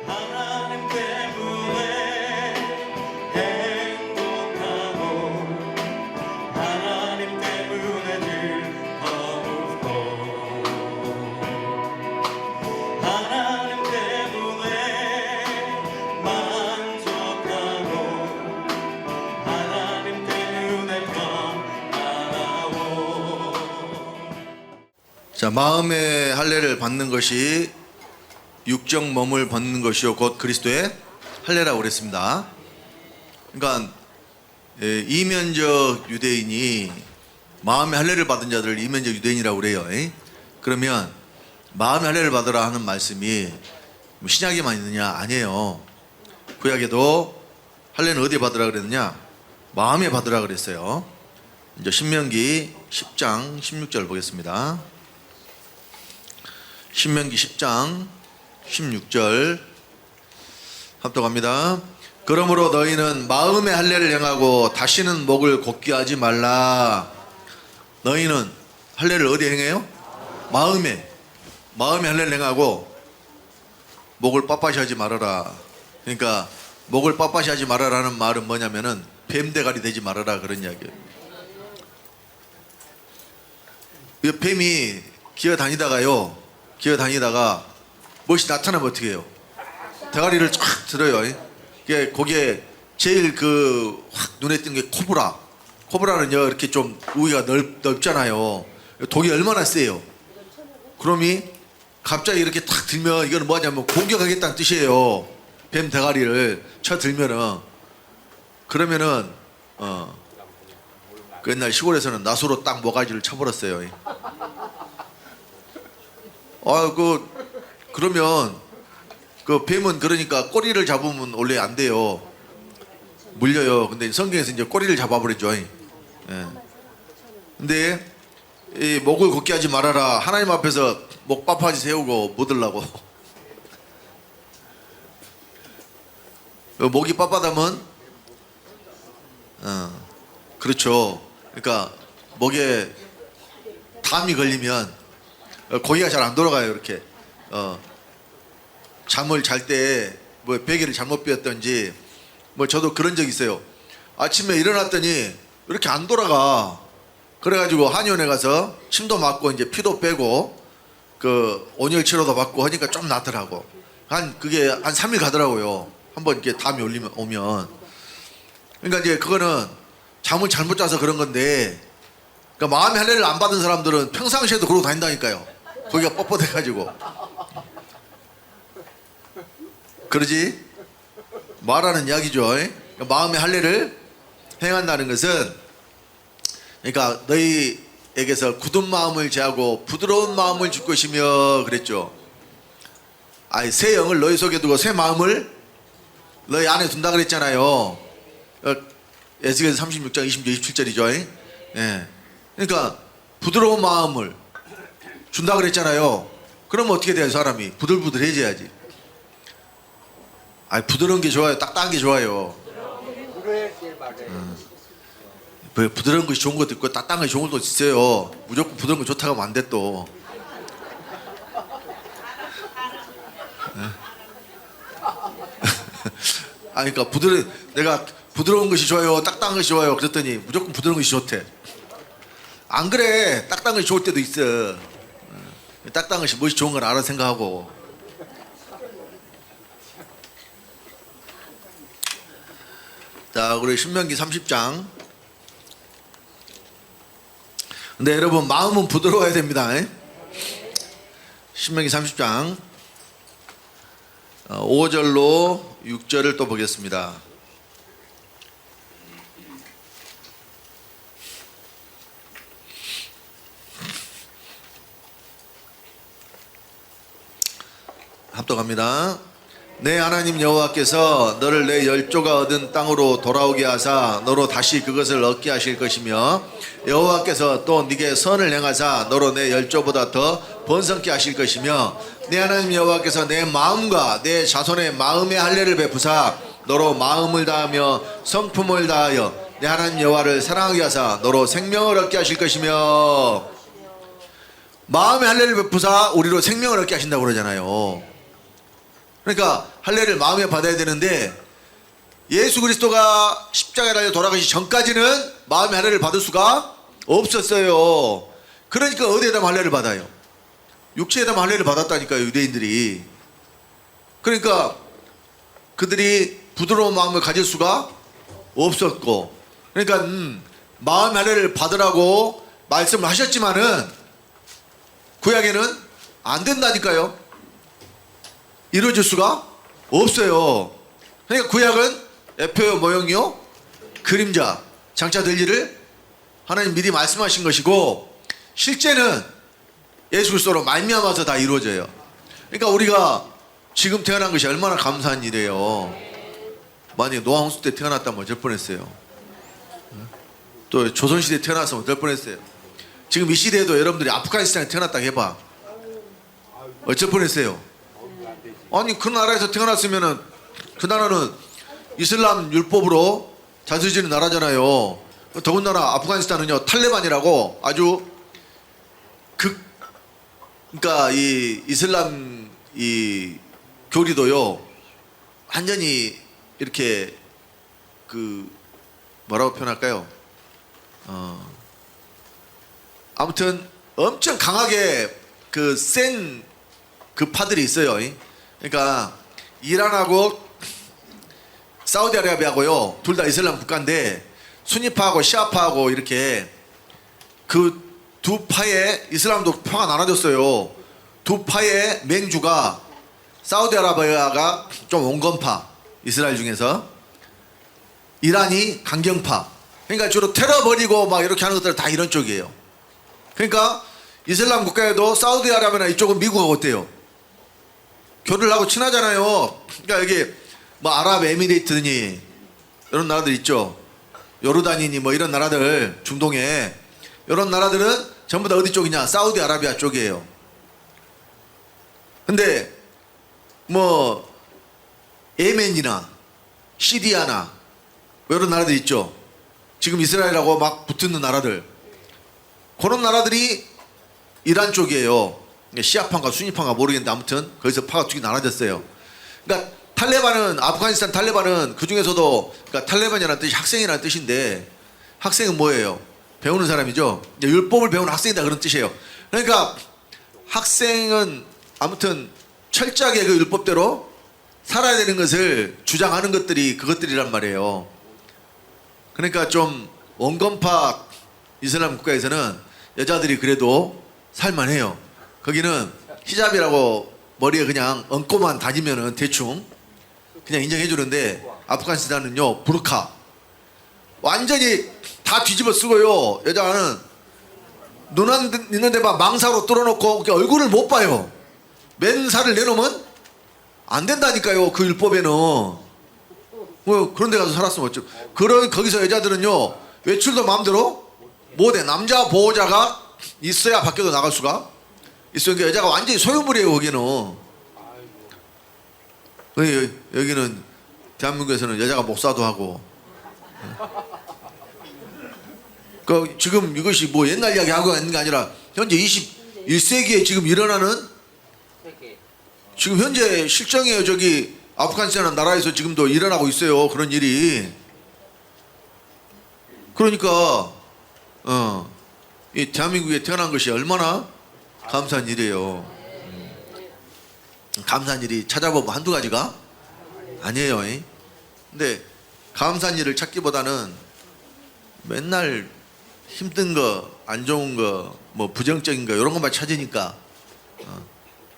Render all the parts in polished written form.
하나님 때문에 행복하고 하나님 때문에 즐거우고 하나님 때문에 만족하고 하나님 때문에 평안하고. 자, 마음의 할례를 받는 것이 육적 몸을 벗는 것이요 곧 그리스도의 할례라고 그랬습니다. 그러니까 이면적 유대인이 마음의 할례를 받은 자들을 이면적 유대인이라고 그래요. 그러면 마음의 할례를 받으라 하는 말씀이 신약에만 있느냐? 아니에요. 구약에도 할례는 어디에 받으라 그랬느냐? 마음에 받으라 그랬어요. 이제 신명기 10장 16절 보겠습니다. 신명기 10장 16절 합독합니다. 그러므로 너희는 마음의 할례를 행하고 다시는 목을 곧게 하지 말라. 너희는 할례를 어디에 행해요? 마음에 할례를 행하고 목을 빳빳이 하지 말아라. 그러니까 목을 빳빳이 하지 말아라는 말은 뭐냐면은 뱀대가리 되지 말아라 그런 이야기예요. 이 뱀이 기어다니다가 무엇이 나타나면 어떻게 해요? 대가리를 쫙 들어요. 거기에 제일 확 눈에 띄는 게 코브라는요 이렇게 좀 우위가 넓잖아요. 독이 얼마나 세요. 그럼이 갑자기 이렇게 탁 들면 이거는 뭐냐면 공격하겠다는 뜻이에요. 뱀 대가리를 쳐 들면은. 그러면은 그 옛날 시골에서는 나소로 딱 모가지를 쳐버렸어요. 그러면 그 뱀은 그러니까 꼬리를 잡으면 원래 안 돼요. 물려요. 근데 성경에서 이제 꼬리를 잡아버리죠. 근데 이 목을 곧게 하지 말아라. 하나님 앞에서 목 빳빳이 세우고 못 들라고. 목이 빳빳하면 그렇죠. 그러니까 목에 담이 걸리면 고기가 잘 안 돌아가요. 이렇게 잠을 잘 때 뭐 베개를 잘못 삐었던지 뭐 저도 그런 적 있어요. 아침에 일어났더니 이렇게 안 돌아가. 그래가지고 한의원에 가서 침도 맞고 이제 피도 빼고 그 온열 치료도 받고 하니까 좀 낫더라고. 그게 한 3일 가더라고요. 한번 이렇게 담이 오면. 그러니까 이제 그거는 잠을 잘못 자서 그런 건데, 그러니까 마음의 할례를 안 받은 사람들은 평상시에도 그러고 다닌다니까요. 거기가 뻣뻣해가지고. 그러지? 말하는 이야기죠. 그러니까 마음의 할례를 행한다는 것은, 그러니까 너희에게서 굳은 마음을 제하고 부드러운 마음을 줄 것이며 그랬죠. 새 영을 너희 속에 두고 새 마음을 너희 안에 둔다 그랬잖아요. 에스겔서 36장 26, 27절이죠. 그러니까 부드러운 마음을 준다 그랬잖아요. 그러면 어떻게 돼요? 사람이 부들부들해져야지. 부드러운 게 좋아요? 딱딱한 게 좋아요? 부드러운 것이 좋은 것도 있고 딱딱한 것이 좋은 것도 있어요. 무조건 부드러운 거 좋다고 하면 안 돼 또. 그러니까 내가 부드러운 것이 좋아요, 딱딱한 것이 좋아요 그랬더니 무조건 부드러운 것이 좋대. 안 그래. 딱딱한 것이 좋을 때도 있어. 딱딱한 것이 무엇이 좋은 건 알아 생각하고. 자, 우리 신명기 30장. 근데 여러분 마음은 부드러워야 됩니다. 신명기 30장 5절로 6절을 또 보겠습니다. 합독합니다. 내 하나님 여호와께서 너를 내 열조가 얻은 땅으로 돌아오게 하사 너로 다시 그것을 얻게 하실 것이며 여호와께서 또 네게 선을 행하사 너로 내 열조보다 더 번성케 하실 것이며 내 하나님 여호와께서 내 마음과 내 자손의 마음의 할례를 베푸사 너로 마음을 다하며 성품을 다하여 내 하나님 여호와를 사랑하게 하사 너로 생명을 얻게 하실 것이며. 마음의 할례를 베푸사 우리로 생명을 얻게 하신다고 그러잖아요. 그러니까 할례를 마음에 받아야 되는데 예수 그리스도가 십자가에 달려 돌아가시기 전까지는 마음의 할례를 받을 수가 없었어요. 그러니까 어디에다 할례를 받아요? 육체에다 할례를 받았다니까요, 유대인들이. 그러니까 그들이 부드러운 마음을 가질 수가 없었고, 그러니까 마음의 할례를 받으라고 말씀을 하셨지만은 구약에는 안 된다니까요. 이루어질 수가 없어요. 그러니까 구약은 에페오 모형이요 그림자 장차 될 일을 하나님 미리 말씀하신 것이고, 실제는 예수 그리스도로 말미암아서 다 이루어져요. 그러니까 우리가 지금 태어난 것이 얼마나 감사한 일이에요. 만약에 노아홍수 때 태어났다면 어쩔 뻔했어요. 또 조선시대에 태어났으면 어쩔 뻔했어요. 지금 이 시대에도 여러분들이 아프가니스탄에 태어났다고 해봐, 어쩔 뻔했어요. 아니 그 나라에서 태어났으면은 그 나라는 이슬람 율법으로 다스려지는 나라잖아요. 더군다나 아프가니스탄은요 탈레반이라고 아주 그러니까 이 이슬람 이 교리도요 완전히 이렇게 그 뭐라고 표현할까요? 아무튼 엄청 강하게 그 센 그 파들이 있어요. 그러니까 이란하고 사우디아라비아하고요 둘 다 이슬람 국가인데 수니파하고 시아파하고 이렇게 그 두 파의 이슬람도 파가 나눠졌어요. 두 파의 맹주가 사우디아라비아가 좀 온건파 이스라엘 중에서, 이란이 강경파. 그러니까 주로 테러 벌이고 막 이렇게 하는 것들 다 이런 쪽이에요. 그러니까 이슬람 국가에도 사우디아라비아나 이쪽은 미국하고 어때요? 교류를 하고 친하잖아요. 그러니까 여기 뭐 아랍에미레이트니 이런 나라들 있죠. 요르단이니 뭐 이런 나라들, 중동에 이런 나라들은 전부 다 어디 쪽이냐? 사우디아라비아 쪽이에요. 근데 뭐 예멘이나 시리아나 뭐 이런 나라들 있죠. 지금 이스라엘하고 막 붙는 나라들, 그런 나라들이 이란 쪽이에요. 시아파인가 수니파인가 모르겠는데 아무튼 거기서 파가 두 개 나눠졌어요. 그러니까 탈레반은, 아프가니스탄 탈레반은 그 중에서도, 그러니까 탈레반이라는 뜻이 학생이라는 뜻인데, 학생은 뭐예요? 배우는 사람이죠. 율법을 배우는 학생이다 그런 뜻이에요. 그러니까 학생은 아무튼 철저하게 그 율법대로 살아야 되는 것을 주장하는 것들이 그것들이란 말이에요. 그러니까 좀 원건파 이슬람 국가에서는 여자들이 그래도 살만해요. 거기는 히잡이라고 머리에 그냥 얹고만 다니면은 대충 그냥 인정해 주는데, 아프가니스탄은요 부르카 완전히 다 뒤집어 쓰고요. 여자는 눈 있는 데만 망사로 뚫어놓고 얼굴을 못 봐요. 맨살을 내놓으면 안 된다니까요. 그 율법에는. 뭐 그런 데 가서 살았으면 어쩌. 그런 거기서 여자들은요 외출도 마음대로 못해. 남자 보호자가 있어야 밖에도 나갈 수가 있어요. 그러니까 여자가 완전히 소유물이에요. 거기는. 여기는 대한민국에서는 여자가 목사도 하고. 그 지금 이것이 뭐 옛날 이야기 하고 있는 게 아니라 현재 21세기에 지금 일어나는, 지금 현재 실정이에요. 저기 아프가니스탄 나라에서 지금도 일어나고 있어요. 그런 일이. 그러니까 이 대한민국에 태어난 것이 얼마나 감사한 일이에요. 감사한 일이 찾아보면 한두 가지가 아니에요. 근데 감사한 일을 찾기보다는 맨날 힘든 거, 안 좋은 거, 뭐 부정적인 거 이런 것만 찾으니까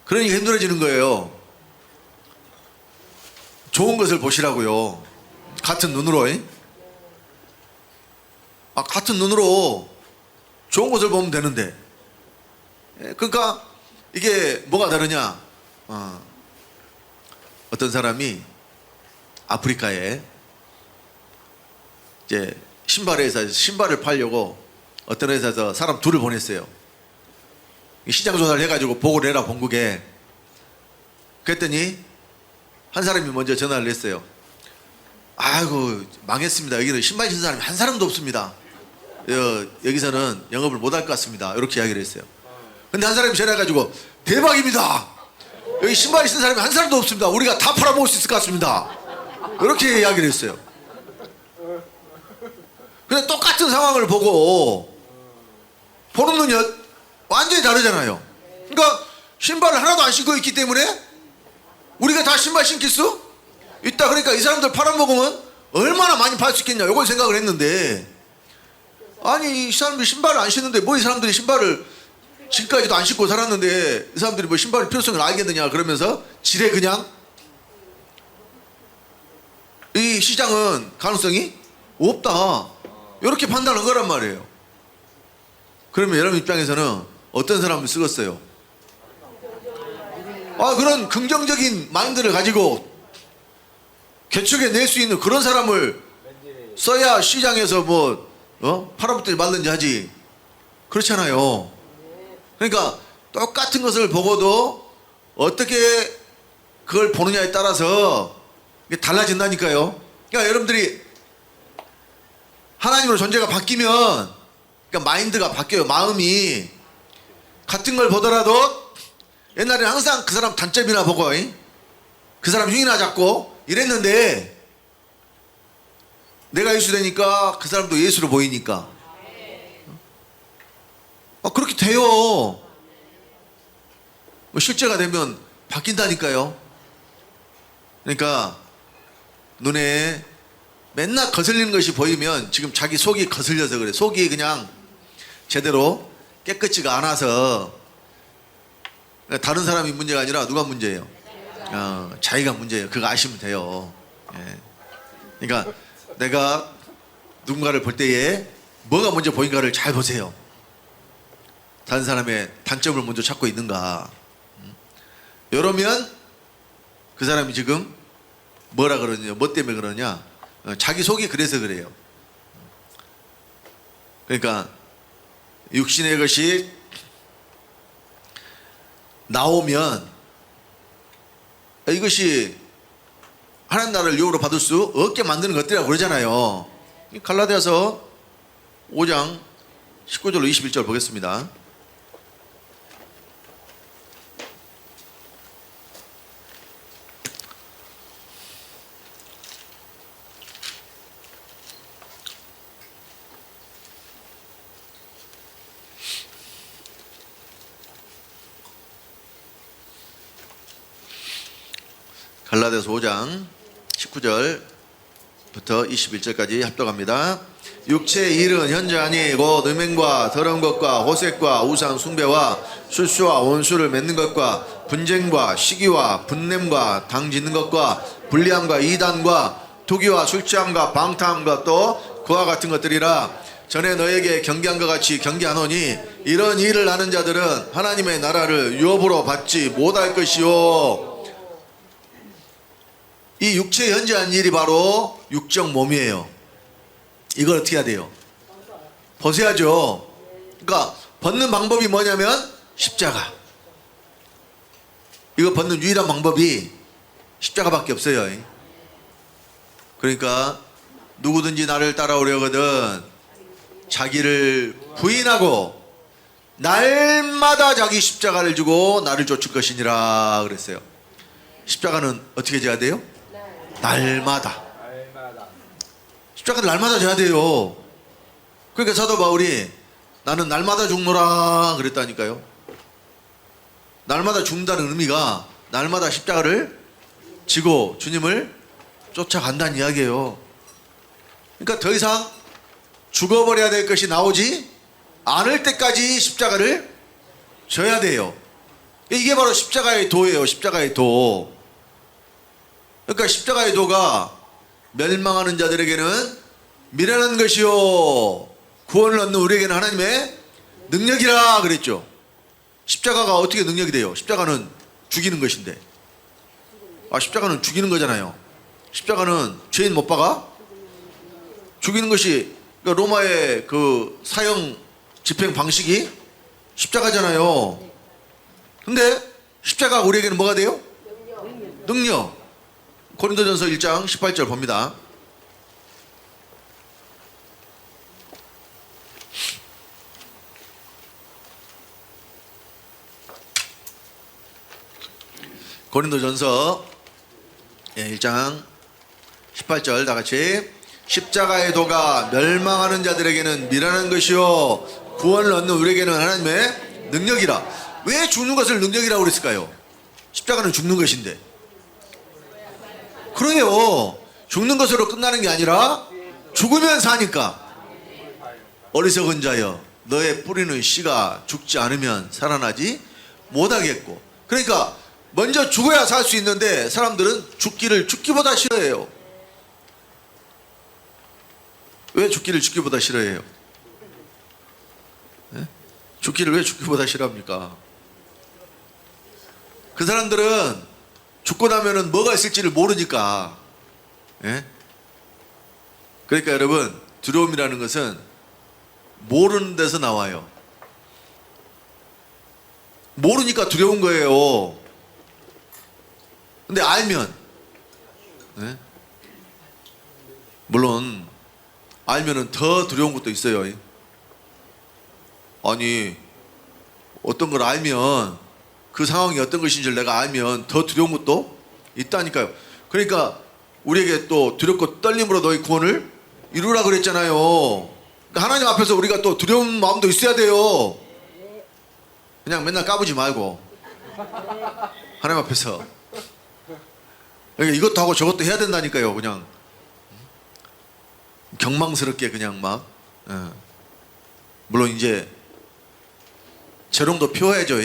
그러니까 힘들어지는 거예요. 좋은 것을 보시라고요. 같은 눈으로. 같은 눈으로 좋은 것을 보면 되는데. 그러니까 이게 뭐가 다르냐? 어떤 사람이 아프리카에 이제 신발 회사에서 신발을 팔려고 어떤 회사에서 사람 둘을 보냈어요. 시장 조사를 해가지고 보고를 해라 본국에. 그랬더니 한 사람이 먼저 전화를 했어요. 아이고 망했습니다. 여기는 신발 신는 사람이 한 사람도 없습니다. 여기서는 영업을 못할 것 같습니다. 이렇게 이야기를 했어요. 근데 한 사람이 전화해가지고 대박입니다. 여기 신발 신는 사람이 한 사람도 없습니다. 우리가 다 팔아먹을 수 있을 것 같습니다. 이렇게 이야기를 했어요. 근데 똑같은 상황을 보고 보는 눈이 완전히 다르잖아요. 그러니까 신발을 하나도 안 신고 있기 때문에 우리가 다 신발 신길 수 있다. 그러니까 이 사람들 팔아먹으면 얼마나 많이 팔 수 있겠냐, 이걸 생각을 했는데, 아니 이 사람들이 신발을 안 신는데 뭐 이 사람들이 신발을 지금까지도 안 신고 살았는데 이 사람들이 뭐 신발의 필요성을 알겠느냐 그러면서 지레 그냥 이 시장은 가능성이 없다, 이렇게 판단한 거란 말이에요. 그러면 여러분 입장에서는 어떤 사람을 쓰겠어요? 그런 긍정적인 마인드를 가지고 개척해 낼 수 있는 그런 사람을 써야 시장에서 팔아먹든지 말든지 하지. 그렇잖아요. 그러니까 똑같은 것을 보고도 어떻게 그걸 보느냐에 따라서 이게 달라진다니까요. 그러니까 여러분들이 하나님으로 존재가 바뀌면, 그러니까 마인드가 바뀌어요. 마음이 같은 걸 보더라도 옛날에는 항상 그 사람 단점이나 보고 그 사람 흉이나 잡고 이랬는데, 내가 예수 되니까 그 사람도 예수로 보이니까 그렇게 돼요. 실제가 되면 바뀐다니까요. 그러니까 눈에 맨날 거슬리는 것이 보이면 지금 자기 속이 거슬려서 그래. 속이 그냥 제대로 깨끗지가 않아서. 다른 사람이 문제가 아니라 누가 문제예요? 자기가 문제예요. 그거 아시면 돼요. 예. 그러니까 내가 누군가를 볼 때에 뭐가 먼저 보인가를 잘 보세요. 다른 사람의 단점을 먼저 찾고 있는가. 이러면 그 사람이 지금 뭐라 그러냐, 뭐 때문에 그러냐, 자기 속이 그래서 그래요. 그러니까 육신의 것이 나오면 이것이 하나님 나라를 유업으로 받을 수 없게 만드는 것들이라고 그러잖아요. 갈라디아서 5장 19절로 21절 보겠습니다. 갈라디아서 5장 19절부터 21절까지 합독합니다. 육체의 일은 현재 아니고 음행과 더러운 것과 호색과 우상 숭배와 술수와 원수를 맺는 것과 분쟁과 시기와 분냄과 당 짓는 것과 불리함과 이단과 투기와 술 취함과 방탕함과 또 그와 같은 것들이라. 전에 너에게 경계한 것 같이 경계하노니 이런 일을 하는 자들은 하나님의 나라를 유업으로 받지 못할 것이요. 이 육체에 현재한 일이 바로 육적 몸이에요. 이걸 어떻게 해야 돼요? 벗어야죠. 그러니까 벗는 방법이 뭐냐면 십자가. 이거 벗는 유일한 방법이 십자가밖에 없어요. 그러니까 누구든지 나를 따라오려거든 자기를 부인하고 날마다 자기 십자가를 지고 나를 쫓을 것이니라 그랬어요. 십자가는 어떻게 져야 돼요? 날마다. 십자가를 날마다 져야 돼요. 그러니까 사도 바울이 나는 날마다 죽노라 그랬다니까요. 날마다 죽는다는 의미가 날마다 십자가를 지고 주님을 쫓아간다는 이야기예요. 그러니까 더 이상 죽어버려야 될 것이 나오지 않을 때까지 십자가를 져야 돼요. 이게 바로 십자가의 도예요. 십자가의 도. 그러니까 십자가의 도가 멸망하는 자들에게는 미련한 것이요 구원을 얻는 우리에게는 하나님의 능력이라 그랬죠. 십자가가 어떻게 능력이 돼요? 십자가는 죽이는 것인데. 십자가는 죽이는 거잖아요. 십자가는 죄인 못 박아 죽이는 것이, 그러니까 로마의 그 사형 집행 방식이 십자가잖아요. 근데 십자가가 우리에게는 뭐가 돼요? 능력. 고린도전서 1장 18절 봅니다. 고린도전서 1장 18절 다 같이. 십자가의 도가 멸망하는 자들에게는 미련한 것이요 구원을 얻는 우리에게는 하나님의 능력이라. 왜 죽는 것을 능력이라고 그랬을까요? 십자가는 죽는 것인데. 그래요. 죽는 것으로 끝나는 게 아니라 죽으면 사니까. 어리석은 자여 너의 뿌리는 씨가 죽지 않으면 살아나지 못하겠고. 그러니까 먼저 죽어야 살 수 있는데 사람들은 죽기를 죽기보다 싫어해요. 왜 죽기를 죽기보다 싫어해요? 네? 죽기를 왜 죽기보다 싫어합니까? 그 사람들은 죽고 나면은 뭐가 있을지를 모르니까. 예? 그러니까 여러분, 두려움이라는 것은 모르는 데서 나와요. 모르니까 두려운 거예요. 근데 알면, 예? 물론 알면은 더 두려운 것도 있어요. 아니, 어떤 걸 알면, 그 상황이 어떤 것인지 내가 알면 더 두려운 것도 있다니까요. 그러니까 우리에게 또 두렵고 떨림으로 너희 구원을 이루라 그랬잖아요. 그러니까 하나님 앞에서 우리가 또 두려운 마음도 있어야 돼요. 그냥 맨날 까부지 말고 하나님 앞에서. 그러니까 이것도 하고 저것도 해야 된다니까요. 그냥 경망스럽게 그냥 막. 물론 이제 재롱도 피워야죠.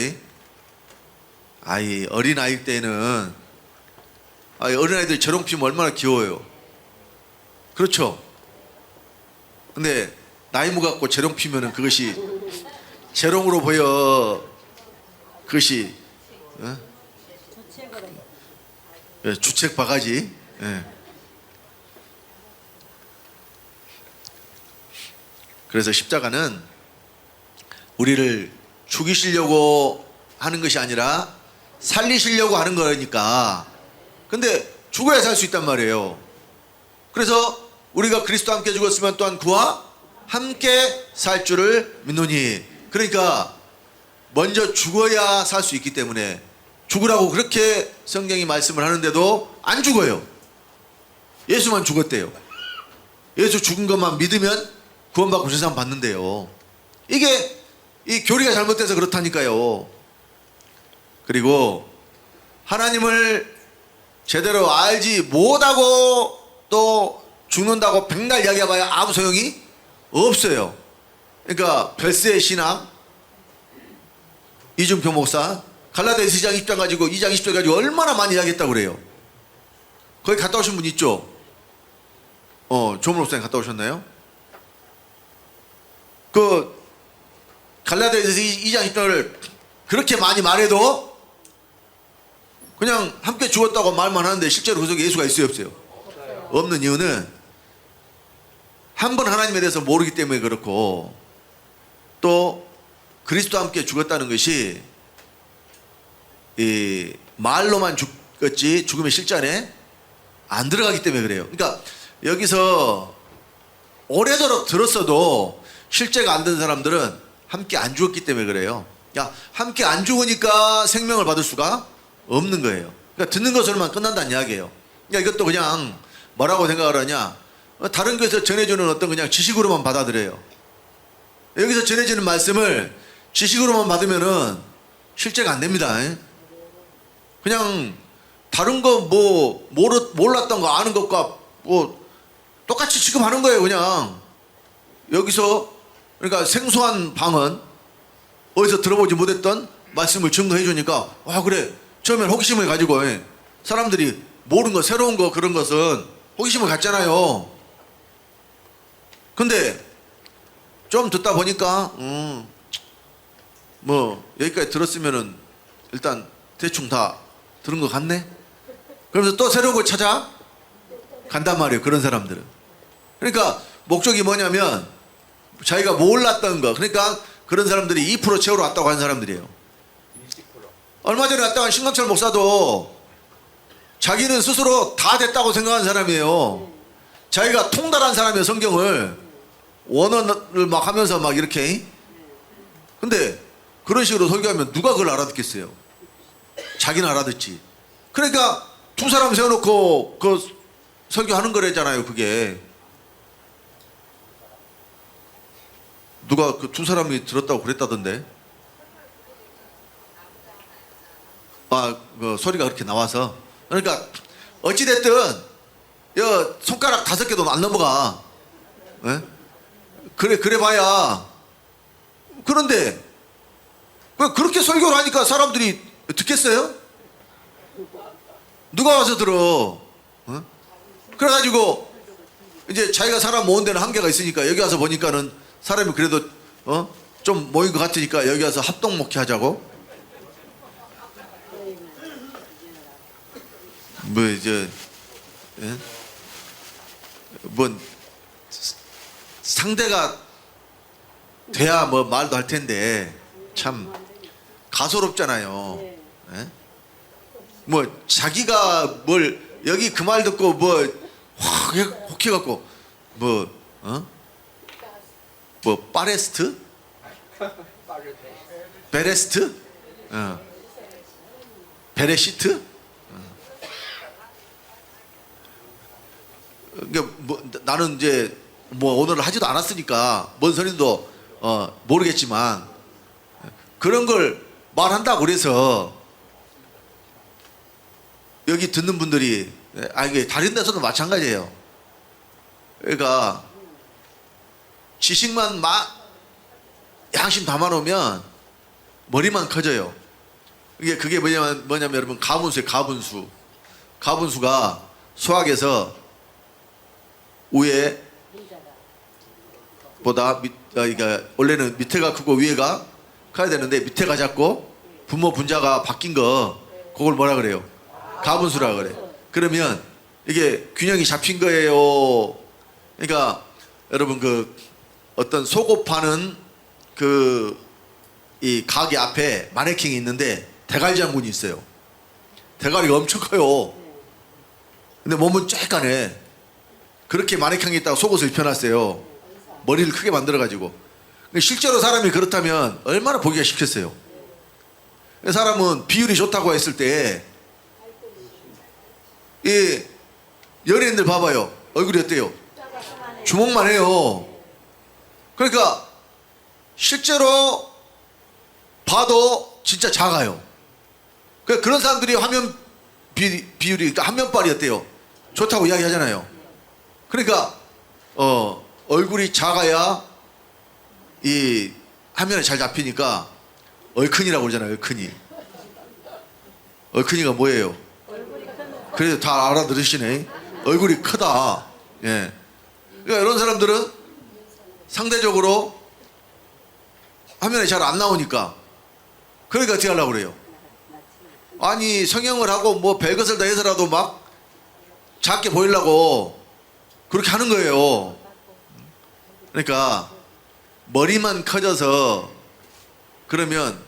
아이 어린아이 때는 어린아이들 재롱 피우면 얼마나 귀여워요. 그렇죠. 근데 나이 먹었고 재롱 피우면은 그것이 재롱으로 보여. 그것이 주책 바가지. 그래서 십자가는 우리를 죽이시려고 하는 것이 아니라 살리시려고 하는 거니까. 근데 죽어야 살 수 있단 말이에요. 그래서 우리가 그리스도와 함께 죽었으면 또한 그와 함께 살 줄을 믿노니. 그러니까 먼저 죽어야 살 수 있기 때문에 죽으라고 그렇게 성경이 말씀을 하는데도 안 죽어요. 예수만 죽었대요. 예수 죽은 것만 믿으면 구원받고 죄사함 받는데요. 이게 이 교리가 잘못돼서 그렇다니까요. 그리고 하나님을 제대로 알지 못하고 또 죽는다고 백날 이야기해봐야 아무 소용이 없어요. 그러니까 별세의 신앙, 이준표 목사 갈라디아서 2장 10장 가지고 2장 20절 가지고 얼마나 많이 이야기했다고 그래요. 거기 갔다 오신 분 있죠? 조문 목사님 갔다 오셨나요? 그 갈라디아서 2장 10절을 그렇게 많이 말해도 그냥 함께 죽었다고 말만 하는데 실제로 그 속에 예수가 있어요, 없어요? 없는 이유는 한 번 하나님에 대해서 모르기 때문에 그렇고, 또 그리스도와 함께 죽었다는 것이 이 말로만 죽었지 죽음의 실전에 안 들어가기 때문에 그래요. 그러니까 여기서 오래도록 들었어도 실제가 안 된 사람들은 함께 안 죽었기 때문에 그래요. 야, 함께 안 죽으니까 생명을 받을 수가 없는 거예요. 그러니까 듣는 것으로만 끝난다는 이야기예요. 그러니까 이것도 그냥 뭐라고 생각을 하냐, 다른 교회에서 전해주는 어떤 그냥 지식으로만 받아들여요. 여기서 전해지는 말씀을 지식으로만 받으면은 실제가 안 됩니다. 그냥 다른 거 뭐 몰랐던 거 아는 것과 뭐 똑같이 취급하는 거예요. 그냥 여기서 그러니까 생소한 방언, 어디서 들어보지 못했던 말씀을 증거해 주니까 그래, 처음엔 호기심을 가지고 사람들이 모르는 거, 새로운 거, 그런 것은 호기심을 갖잖아요. 근데 좀 듣다 보니까 뭐 여기까지 들었으면은 일단 대충 다 들은 것 같네. 그러면서 또 새로운 걸 찾아 간단 말이에요. 그런 사람들은. 그러니까 목적이 뭐냐면 자기가 몰랐던 거, 그러니까 그런 사람들이 2% 채우러 왔다고 하는 사람들이에요. 얼마 전에 왔다고 한 신광철 목사도 자기는 스스로 다 됐다고 생각하는 사람이에요. 자기가 통달한 사람이에요. 성경을 원어를 막 하면서 막 이렇게. 근데 그런 식으로 설교하면 누가 그걸 알아듣겠어요? 자기는 알아듣지. 그러니까 두 사람 세워놓고 그 설교하는 거래잖아요. 그게 누가 그 두 사람이 들었다고 그랬다던데. 그 소리가 그렇게 나와서. 그러니까 어찌 됐든 손가락 5개도 안 넘어가. 예? 그래 봐야. 그런데 왜 그렇게 설교를 하니까 사람들이 듣겠어요? 누가 와서 들어? 어? 그래가지고 이제 자기가 사람 모은 데는 한계가 있으니까 여기 와서 보니까는 사람이 그래도 좀 모인 것 같으니까 여기 와서 합동 목회하자고. 뭐 이제 뭐 상대가 돼야 뭐 말도 할 텐데 참 가소롭잖아요. 예? 뭐 자기가 뭘 여기 그 말 듣고 뭐 확 혹해갖고 뭐 파레스트? 베레스트? 베레시트? 그러니까 뭐 나는 이제 뭐 오늘 하지도 않았으니까 뭔 소린도 모르겠지만 그런 걸 말한다고 그래서 여기 듣는 분들이 이게 다른 데서도 마찬가지예요. 그러니까 지식만 양심 담아놓으면 머리만 커져요. 그게 뭐냐면 여러분 가분수예요. 가분수가 수학에서 위에 보다 그러니까 원래는 밑에가 크고 위에가 커야 되는데 밑에가 작고 분모 분자가 바뀐 거 그걸 뭐라 그래요? 가분수라 그래. 그러면 이게 균형이 잡힌 거예요. 그러니까 여러분 그 어떤 속옷 파는 그 이 가게 앞에 마네킹이 있는데 대가리 장군이 있어요. 대가리가 엄청 커요. 근데 몸은 쬐까네. 그렇게 마네킹이 있다가 속옷을 입혀놨어요. 머리를 크게 만들어가지고. 실제로 사람이 그렇다면 얼마나 보기가 쉽겠어요. 사람은 비율이 좋다고 했을 때 이 연예인들 봐봐요. 얼굴이 어때요? 주먹만 해요. 그러니까 실제로 봐도 진짜 작아요. 그런 사람들이 화면 비율이 그러니까 한면발이 어때요? 좋다고 이야기하잖아요. 그러니까 얼굴이 작아야 이 화면에 잘 잡히니까 얼큰이라고 그러잖아요. 얼큰이가 뭐예요? 그래도 다 알아들으시네. 얼굴이 크다. 예. 그러니까 이런 사람들은 상대적으로 화면에 잘 안 나오니까 그러니까 어떻게 하려고 그래요? 아니 성형을 하고 뭐 별것을 다 해서라도 막 작게 보이려고 그렇게 하는 거예요. 그러니까 머리만 커져서 그러면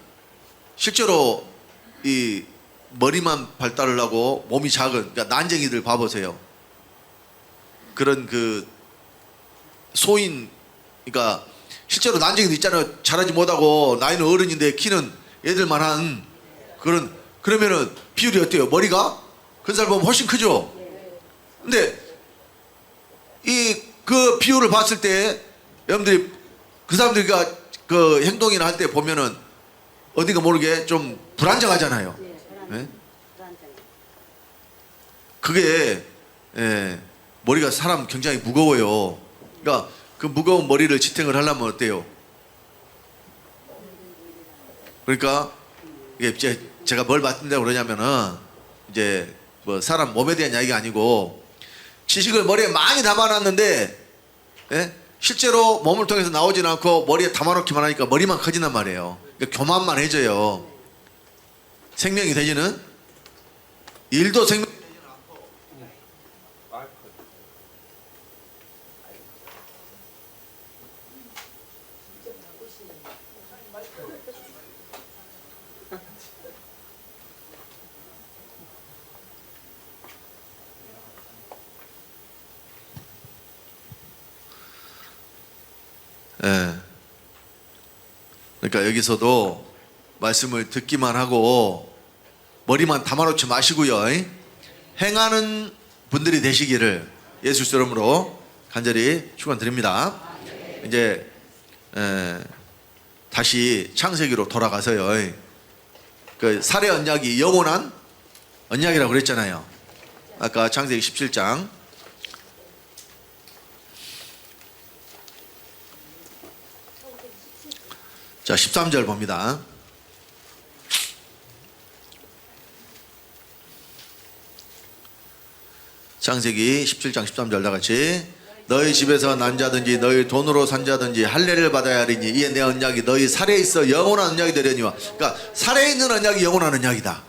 실제로 이 머리만 발달을 하고 몸이 작은 그러니까 난쟁이들 봐보세요. 그런 그 소인 그러니까 실제로 난쟁이도 있잖아요. 잘하지 못하고 나이는 어른인데 키는 애들만한 그러면은 비율이 어때요? 머리가 큰 사람 보면 훨씬 크죠. 근데 그 비율을 봤을 때 여러분들이 그 사람들과 그 행동이나 할 때 보면은 어딘가 모르게 좀 불안정하잖아요. 네? 그게 머리가 사람 굉장히 무거워요. 그러니까 그 무거운 머리를 지탱을 하려면 어때요? 그러니까 이게 제가 뭘 말씀드리려고 그러냐면은 이제 뭐 사람 몸에 대한 이야기가 아니고 지식을 머리에 많이 담아놨는데 실제로 몸을 통해서 나오진 않고 머리에 담아놓기만 하니까 머리만 커진단 말이에요. 그러니까 교만만 해져요. 생명이 되지는 일도 생명이 되지는 않고. 예. 그러니까 여기서도 말씀을 듣기만 하고 머리만 담아놓지 마시고요. 행하는 분들이 되시기를 예수 이름으로 간절히 축원드립니다. 이제 다시 창세기로 돌아가서요. 그 살의 언약이 영원한 언약이라고 그랬잖아요. 아까 창세기 17장 자 13절 봅니다. 창세기 17장 13절 다 같이 너희 집에서 난 자든지 너희 돈으로 산 자든지 할례를 받아야 하리니 이에 내 언약이 너희 살에 있어 영원한 언약이 되려니와. 그러니까 살에 있는 언약이 영원한 언약이다.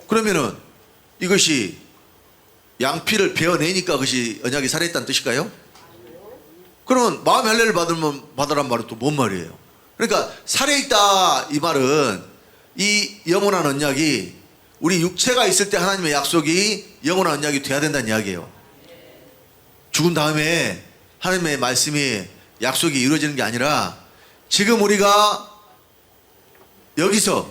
그러면은 이것이 양피를 베어내니까 그것이 언약이 살에 있다는 뜻일까요? 그러면 마음의 할례를 받으란 말은 또 뭔 말이에요? 그러니까 살에 있다 이 말은 이 영원한 언약이 우리 육체가 있을 때 하나님의 약속이 영원한 언약이 돼야 된다는 이야기예요. 죽은 다음에 하나님의 말씀이 약속이 이루어지는 게 아니라 지금 우리가 여기서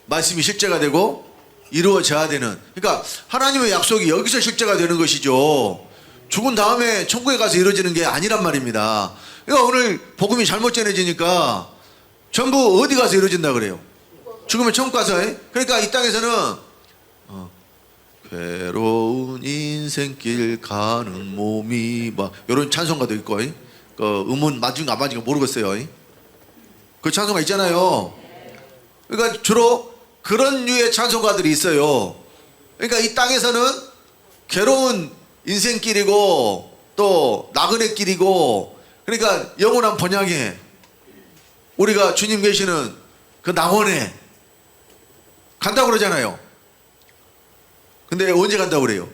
말씀이 실제가 되고 이루어져야 되는, 그러니까 하나님의 약속이 여기서 실제가 되는 것이죠. 죽은 다음에 천국에 가서 이루어지는 게 아니란 말입니다. 그러니까 오늘 복음이 잘못 전해지니까 전부 어디 가서 이루어진다 그래요? 죽으면 천국 가서. 그러니까 이 땅에서는 괴로운 인생길 가는 몸이 막 이런 찬송가도 있고, 그 음원 맞은가 안 맞은가 모르겠어요. 그 찬송가 있잖아요. 그러니까 주로 그런 류의 찬송가들이 있어요. 그러니까 이 땅에서는 괴로운 인생길이고 또 나그네 길이고, 그러니까 영원한 번향에 우리가 주님 계시는 그 낙원에 간다고 그러잖아요. 근데 언제 간다고 그래요?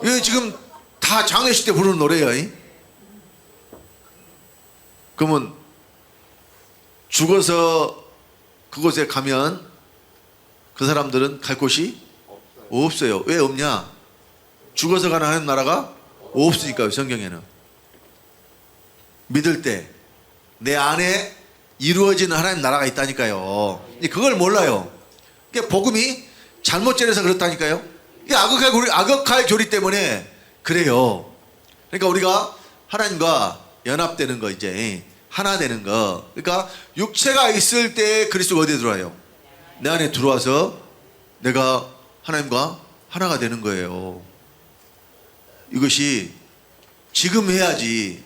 이게 지금 다 장례식 때 부르는 노래예요. 그러면 죽어서 그곳에 가면 그 사람들은 갈 곳이 없어요. 왜 없냐? 죽어서 가는 하나님 나라가 없으니까요. 성경에는 믿을 때 내 안에 이루어지는 하나님 나라가 있다니까요. 그걸 몰라요. 그러니까 복음이 잘못 전해서 그렇다니까요. 이게 악역할 교리 때문에 그래요. 그러니까 우리가 하나님과 연합되는 거, 이제 하나 되는 거. 그러니까 육체가 있을 때 그리스도가 어디에 들어와요? 내 안에 들어와서 내가 하나님과 하나가 되는 거예요. 이것이 지금 해야지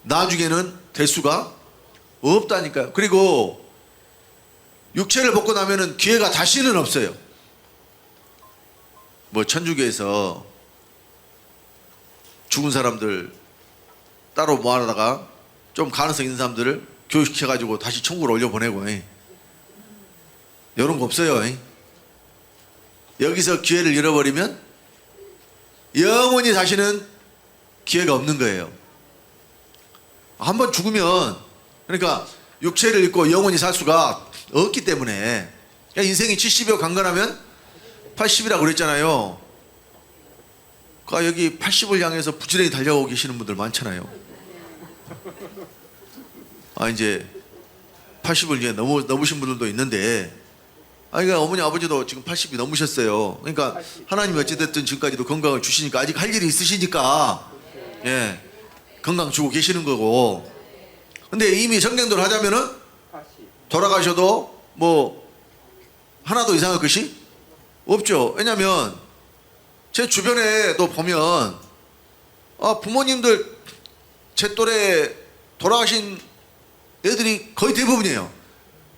나중에는 될 수가 없다니까요. 그리고 육체를 벗고 나면은 기회가 다시는 없어요. 뭐 천주교에서 죽은 사람들 따로 모아다가 좀 가능성 있는 사람들을 교육시켜가지고 다시 천국으로 올려보내고, 이런 거 없어요. 여기서 기회를 잃어버리면 영원히 다시는 기회가 없는 거예요. 한번 죽으면, 그러니까 육체를 잃고 영원히 살 수가 없기 때문에, 그러니까 인생이 70여 강건하면 80이라고 그랬잖아요. 그러니까 여기 80을 향해서 부지런히 달려오고 계시는 분들 많잖아요. 이제 80을 이제 넘으신 분들도 있는데, 그러니까 어머니 아버지도 지금 80이 넘으셨어요. 그러니까 하나님이 어찌됐든 지금까지도 건강을 주시니까 아직 할 일이 있으시니까 건강 주고 계시는 거고. 근데 이미 성경대로 하자면은 돌아가셔도 뭐 하나도 이상할 것이 없죠. 왜냐면 제 주변에도 보면 부모님들 제 또래 돌아가신 애들이 거의 대부분이에요.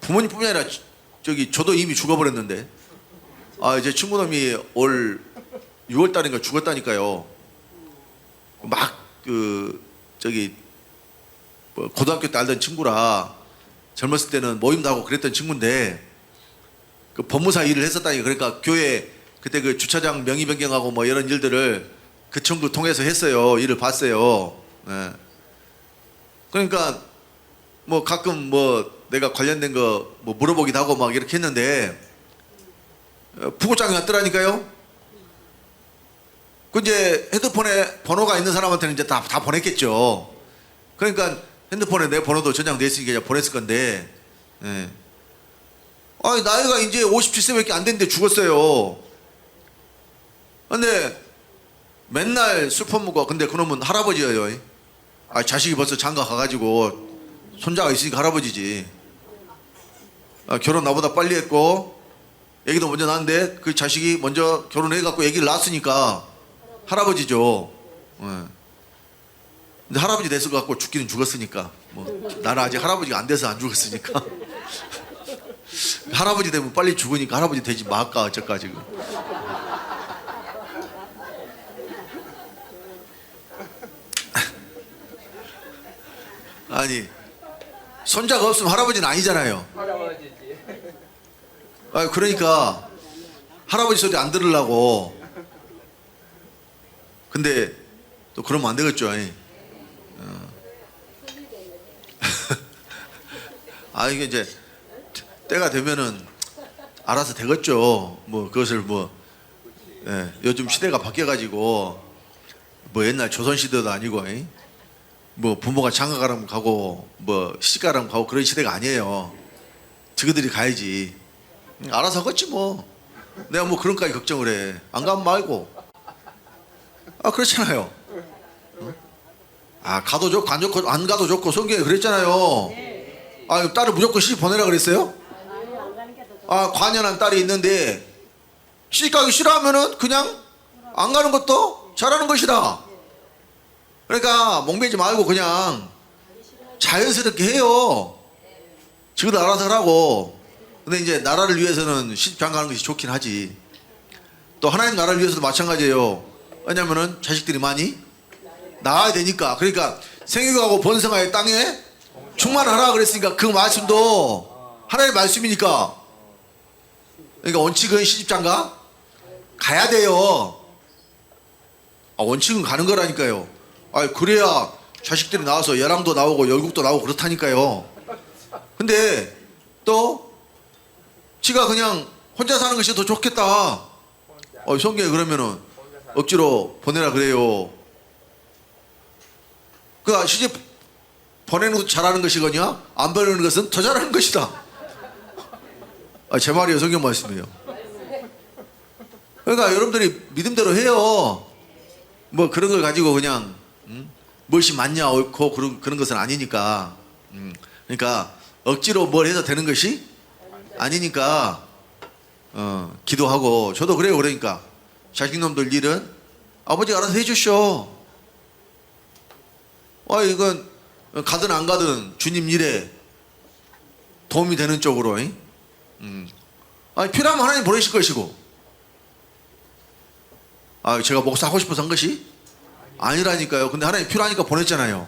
부모님뿐만 아니라 저도 이미 죽어버렸는데, 이제 친구놈이 올 6월 달인가 죽었다니까요. 막 뭐 고등학교 때 알던 친구라 젊었을 때는 모임도 하고 그랬던 친구인데, 그 법무사 일을 했었다니까. 그러니까 교회 그때 그 주차장 명의 변경하고 뭐 이런 일들을 그 친구 통해서 했어요. 일을 봤어요. 그러니까 뭐 가끔 뭐 내가 관련된 거 뭐 물어보기도 하고 막 이렇게 했는데, 부고장이 왔더라니까요. 그 이제 핸드폰에 번호가 있는 사람한테는 이제 다 보냈겠죠. 그러니까 핸드폰에 내 번호도 저장돼 있으니까 이제 보냈을 건데, 아니 나이가 이제 57세밖에 안 됐는데 죽었어요. 근데 맨날 술 퍼먹고 근데 그놈은 할아버지예요. 아 자식이 벌써 장가 가가지고 손자가 있으니까 할아버지지. 아, 결혼 나보다 빨리 했고 애기도 먼저 낳았는데 그 자식이 먼저 결혼해갖고 애기를 낳았으니까 할아버지죠. 예. 근데 할아버지 됐을 것 같고 죽기는 죽었으니까 뭐 나는 아직 할아버지가 안 돼서 안 죽었으니까 할아버지 되면 빨리 죽으니까 할아버지 되지 말까 어쩔까 지금. 아니 손자가 없으면 할아버지는 아니잖아요. 할아버지지. 아 그러니까 할아버지 소리 안 들으려고. 근데 또 그러면 안 되겠죠. 아 이게 이제 때가 되면은 알아서 되겠죠. 뭐 그것을 뭐 예, 요즘 시대가 바뀌어가지고 뭐 옛날 조선 시대도 아니고 뭐 부모가 장가 가라면 가고 뭐 시집 가라면 가고 그런 시대가 아니에요. 저희들이 가야지. 알아서 하겠지 뭐. 내가 뭐 그런까지 걱정을 해. 안 가면 말고. 아 그렇잖아요. 아 가도 좋고 안 좋고 안 가도 좋고 성경에 그랬잖아요. 아 딸을 무조건 시집 보내라 그랬어요? 아 관연한 딸이 있는데 시집 가기 싫어하면은 그냥 안 가는 것도 잘하는 것이다. 그러니까 목매지 말고 그냥 자연스럽게 해요. 지금도 알아서 하라고. 근데 이제 나라를 위해서는 시집장 가는 것이 좋긴 하지. 또 하나님 나라를 위해서도 마찬가지예요. 왜냐면은 자식들이 많이 나와야 되니까. 그러니까 생육하고 번성하여 땅에 충만하라 그랬으니까 그 말씀도 하나님의 말씀이니까. 그러니까 원칙은 시집장가 가야 돼요. 아, 원칙은 가는 거라니까요. 아 그래야 자식들이 나와서 열왕도 나오고 열국도 나오고 그렇다니까요. 근데 또 지가 그냥 혼자 사는 것이 더 좋겠다. 성경에 그러면은 억지로 보내라 그래요. 그 시집 보내는 것도 잘하는 것이거냐 안 보내는 것은 더 잘하는 것이다. 아, 제 말이에요. 성경 말씀이에요. 그러니까 여러분들이 믿음대로 해요. 뭐 그런 걸 가지고 그냥 무엇이 맞냐 옳고 그런 것은 아니니까. 그러니까 억지로 뭘 해서 되는 것이 아니니까 기도하고. 저도 그래요. 그러니까 자식놈들 일은 아버지가 알아서 해주셔. 이건 가든 안 가든 주님 일에 도움이 되는 쪽으로. 필요하면 하나님 보내실 것이고. 제가 목사 하고 싶어서 한 것이 아니라니까요. 근데 하나님 필요하니까 보냈잖아요.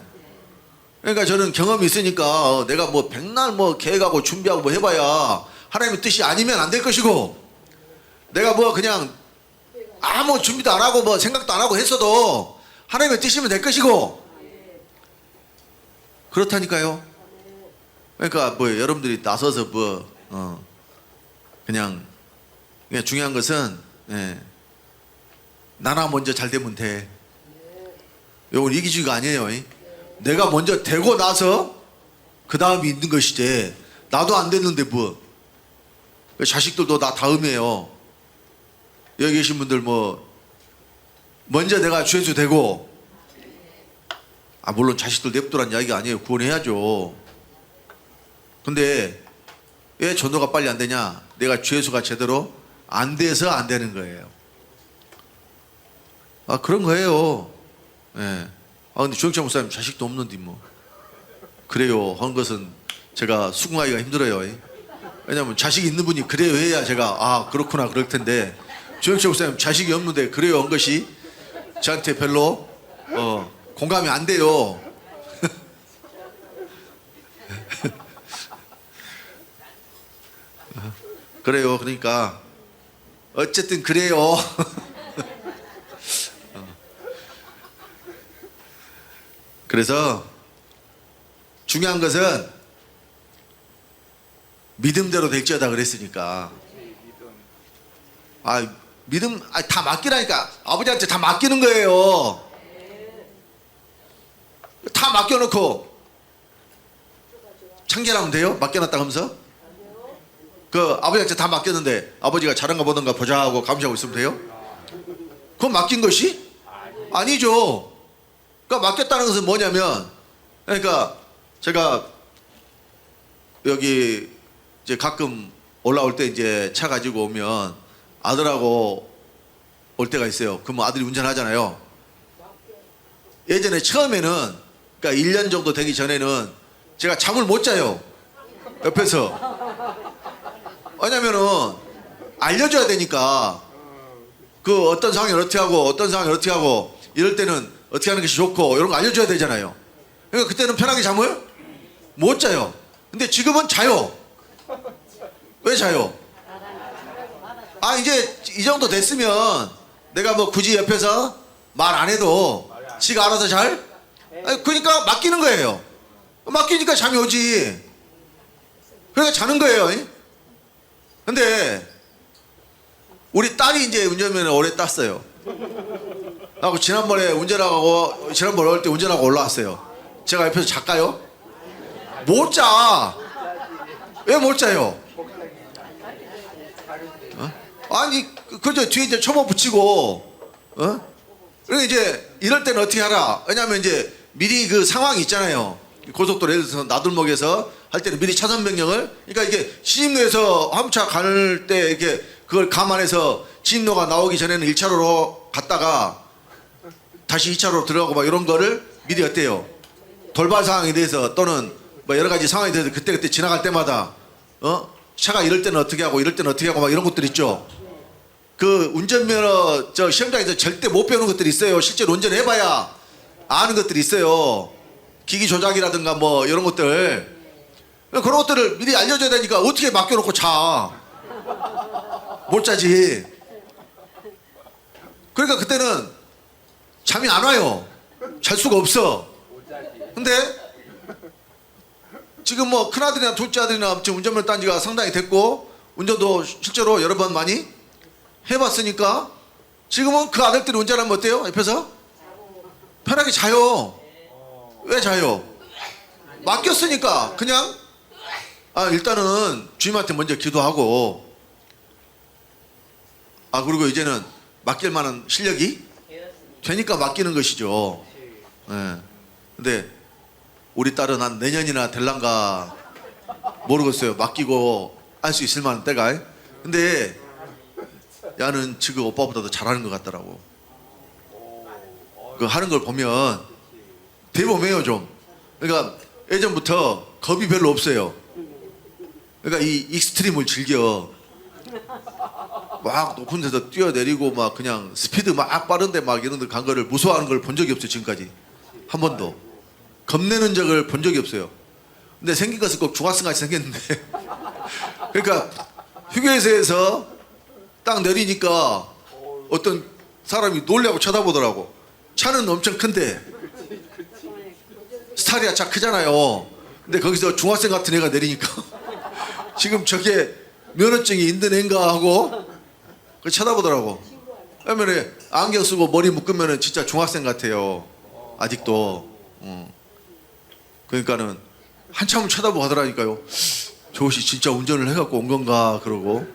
그러니까 저는 경험이 있으니까 내가 뭐 백날 뭐 계획하고 준비하고 뭐 해봐야 하나님의 뜻이 아니면 안 될 것이고, 내가 뭐 그냥 아무 준비도 안 하고 뭐 생각도 안 하고 했어도 하나님의 뜻이면 될 것이고 그렇다니까요. 그러니까 뭐 여러분들이 나서서 뭐 그냥 중요한 것은 나나 먼저 잘 되면 돼. 이건 이기주의가 아니에요. 내가 먼저 되고 나서 그 다음이 있는 것이지. 나도 안 됐는데 뭐. 자식들도 나 다음이에요. 여기 계신 분들 뭐 먼저 내가 죄수 되고, 물론 자식들 냅두란 이야기가 아니에요. 구원해야죠. 근데 왜 전도가 빨리 안 되냐? 내가 죄수가 제대로 안 돼서 안 되는 거예요. 그런 거예요. 근데 주영철 목사님 자식도 없는데 뭐 그래요 하는 것은 제가 수긍하기가 힘들어요. 왜냐면 자식이 있는 분이 그래요 해야 제가 그렇구나 그럴 텐데, 주영철 목사님 자식이 없는데 그래요 한 것이 저한테 별로 공감이 안 돼요. 그래요. 그러니까 어쨌든 그래요. 그래서 중요한 것은 믿음대로 될지어다 그랬으니까. 믿음 다 맡기라니까. 아버지한테 다 맡기는 거예요. 다 맡겨놓고 창결하면 돼요? 맡겨놨다 하면서? 그 아버지한테 다 맡겼는데 아버지가 잘한가 보던가 보자 하고 감시하고 있으면 돼요? 그건 맡긴 것이? 아니죠. 그러니까 맡겼다는 것은 뭐냐면, 그러니까 제가 여기 이제 가끔 올라올 때 이제 차 가지고 오면 아들하고 올 때가 있어요. 그럼 아들이 운전하잖아요. 예전에 처음에는, 그러니까 1년 정도 되기 전에는 제가 잠을 못 자요. 옆에서. 왜냐면은 알려줘야 되니까 그 어떤 상황을 어떻게 하고 어떤 상황을 어떻게 하고 이럴 때는 어떻게 하는 것이 좋고 이런 거 알려줘야 되잖아요. 그러니까 그때는 편하게 잠을 못 자요. 근데 지금은 자요. 왜 자요? 아, 이제 이 정도 됐으면 내가 뭐 굳이 옆에서 말 안 해도 지가 알아서 잘? 아니, 그러니까 맡기는 거예요. 맡기니까 잠이 오지. 그러니까 자는 거예요. 근데 우리 딸이 이제 운전면허 올해 땄어요. 하고 지난번에 올 때 운전하고 올라왔어요. 제가 옆에서 잘까요? 못 자. 왜 못 자요? 아니, 그저 뒤에 이제 초보 붙이고, 그러니까 이제 이럴 때는 어떻게 하라? 왜냐면 이제 미리 그 상황이 있잖아요. 고속도로 예를 들어서 나들목에서 할 때는 미리 차선 변경을, 그러니까 이게 시집로에서 화물차 갈 때 이렇게 그걸 감안해서 진로가 나오기 전에는 1차로로 갔다가 다시 2차로로 들어가고 막 이런 거를 미리 어때요? 돌발 상황에 대해서 또는 뭐 여러 가지 상황에 대해서 그때 지나갈 때마다 차가 이럴 때는 어떻게 하고 이럴 때는 어떻게 하고 막 이런 것들 있죠. 그 운전면허 저 시험장에서 절대 못 배우는 것들이 있어요. 실제로 운전해봐야 아는 것들이 있어요. 기기 조작이라든가 뭐 이런 것들. 그런 것들을 미리 알려줘야 되니까 어떻게 맡겨놓고 자. 못 자지. 그러니까 그때는 잠이 안 와요. 잘 수가 없어. 근데 지금 뭐 큰아들이나 둘째 아들이나 지금 운전면허 딴 지가 상당히 됐고 운전도 실제로 여러 번 많이 해봤으니까 지금은 그 아들들이 운전하면 어때요? 옆에서? 편하게 자요. 왜 자요? 맡겼으니까 그냥 일단은 주님한테 먼저 기도하고 그리고 이제는 맡길 만한 실력이 되니까 맡기는 것이죠. 네. 근데 우리 딸은 한 내년이나 될란가 모르겠어요. 맡기고 할 수 있을 만한 때가. 근데 야는 지금 오빠보다도 잘하는 것 같더라고. 그 하는 걸 보면 대범해요 좀. 그러니까 예전부터 겁이 별로 없어요. 그러니까 이 익스트림을 즐겨. 막 높은 데서 뛰어내리고 막 그냥 스피드 막 빠른데 막 이런 데 간 거를 무서워하는 걸 본 적이 없어요. 지금까지 한 번도 겁내는 적을 본 적이 없어요. 근데 생긴 것은 꼭 중학생같이 생겼는데 그러니까 휴게소에서 딱 내리니까 어떤 사람이 놀라고 쳐다보더라고. 차는 엄청 큰데 스타리아 차 크잖아요. 근데 거기서 중학생 같은 애가 내리니까 지금 저게 면허증이 있는 애인가 하고 쳐다보더라고. 그러면 안경 쓰고 머리 묶으면 진짜 중학생 같아요. 아직도. 그러니까는 한참을 쳐다보고 하더라니까요. 저것이 진짜 운전을 해갖고 온 건가 그러고.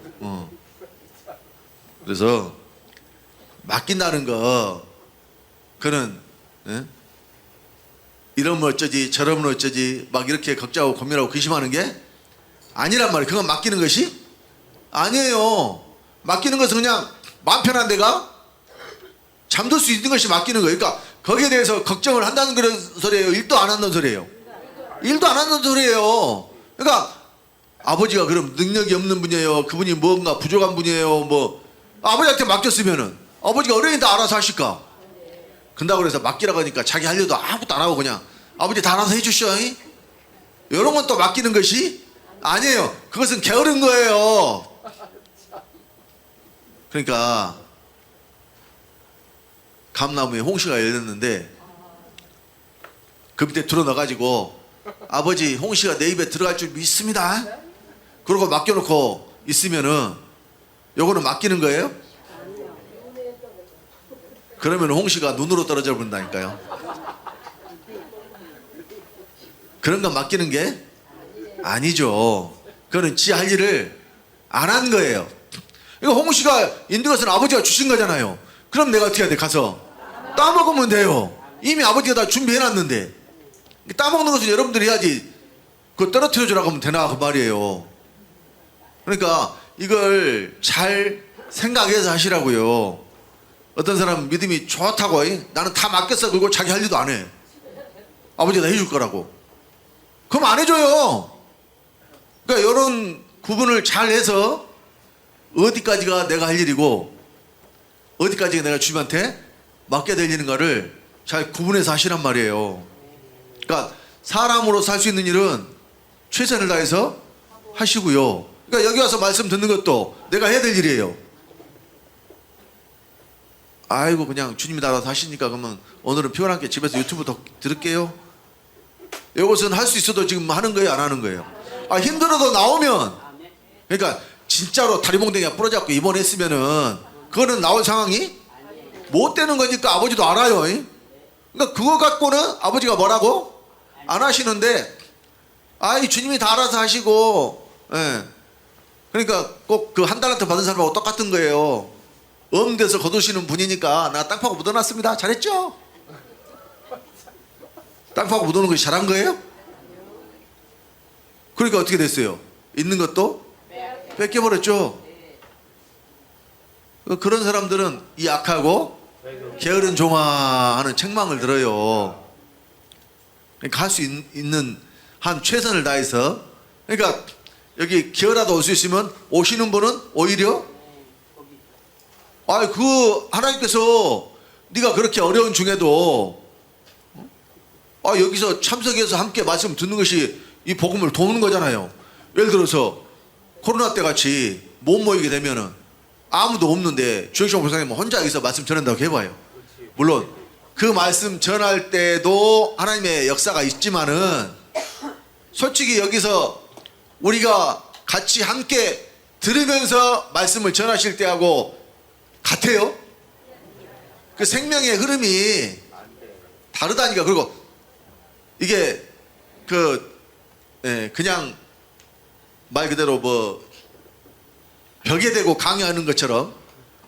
그래서 맡긴다는 거 그는 이러면 어쩌지 저러면 어쩌지 막 이렇게 걱정하고 고민하고 근심하는 게 아니란 말이에요. 그건 맡기는 것이 아니에요. 맡기는 것은 그냥 마음 편한 데가 잠들 수 있는 것이 맡기는 거예요. 그러니까 거기에 대해서 걱정을 한다는 그런 소리예요. 일도 안 한다는 소리예요. 일도 안 한다는 소리예요. 그러니까 아버지가 그럼 능력이 없는 분이에요. 그분이 뭔가 부족한 분이에요. 뭐 아버지한테 맡겼으면은 아버지가 어른이 다 알아서 하실까? 근다고 그래서 맡기라고 하니까 자기 할 일도 아무것도 안 하고 그냥 아버지 다 알아서 해주셔. 이런 건 또 맡기는 것이 아니에요. 그것은 게으른 거예요. 그러니까 감나무에 홍시가 열렸는데 그 밑에 들어넣어가지고 아버지 홍시가 내 입에 들어갈 줄 믿습니다. 그러고 맡겨놓고 있으면은 요거는 맡기는 거예요? 그러면 홍시가 눈으로 떨어져 버린다니까요. 그런 건 맡기는 게 아니죠. 그거는 지 할 일을 안 한 거예요. 이거 홍우 씨가 있는 것은 아버지가 주신 거잖아요. 그럼 내가 어떻게 해야 돼? 가서 따먹으면 돼요. 이미 아버지가 다 준비해놨는데. 따먹는 것은 여러분들이 해야지. 그거 떨어뜨려 주라고 하면 되나 그 말이에요. 그러니까 이걸 잘 생각해서 하시라고요. 어떤 사람은 믿음이 좋다고 나는 다 맡겼어 그리고 자기 할 일도 안 해. 아버지가 다 해줄 거라고. 그럼 안 해줘요. 그러니까 이런 구분을 잘 해서 어디까지가 내가 할 일이고 어디까지가 내가 주님한테 맡게 될 일인가를 잘 구분해서 하시란 말이에요. 그러니까 사람으로 살 수 있는 일은 최선을 다해서 하시고요. 그러니까 여기 와서 말씀 듣는 것도 내가 해야 될 일이에요. 아이고 그냥 주님이 알아서 하시니까 그러면 오늘은 피곤하게 집에서 유튜브 더 들을게요. 이것은 할 수 있어도 지금 하는 거예요, 안 하는 거예요? 아 힘들어도 나오면, 그러니까 진짜로 다리몽댕이가 부러져갖고 입원했으면은 그거는 나올 상황이 못 되는 거니까 아버지도 알아요. 그러니까 그거 갖고는 아버지가 뭐라고 안 하시는데, 아이 주님이 다 알아서 하시고, 예. 그러니까 꼭 그 한 달란트 받은 사람하고 똑같은 거예요. 엄대서 거두시는 분이니까 나 땅 파고 묻어놨습니다. 잘했죠? 땅 파고 묻어놓은 것이 잘한 거예요? 그러니까 어떻게 됐어요? 있는 것도 뺏겨버렸죠. 그런 사람들은 이 악하고 게으른 종아하는 책망을 들어요. 그러니까 할 수 있는 한 최선을 다해서. 그러니까 여기 기어라도 올 수 있으면 오시는 분은 오히려 하나님께서 네가 그렇게 어려운 중에도 여기서 참석해서 함께 말씀 듣는 것이 이 복음을 도우는 거잖아요. 예를 들어서 코로나 때 같이 못 모이게 되면은 아무도 없는데 주영식 목사님 혼자 여기서 말씀 전한다고 해봐요. 물론 그 말씀 전할 때도 하나님의 역사가 있지만은 솔직히 여기서 우리가 같이 함께 들으면서 말씀을 전하실 때하고 같아요? 그 생명의 흐름이 다르다니까. 그리고 이게 그냥 말 그대로 벽에 대고 강요하는 것처럼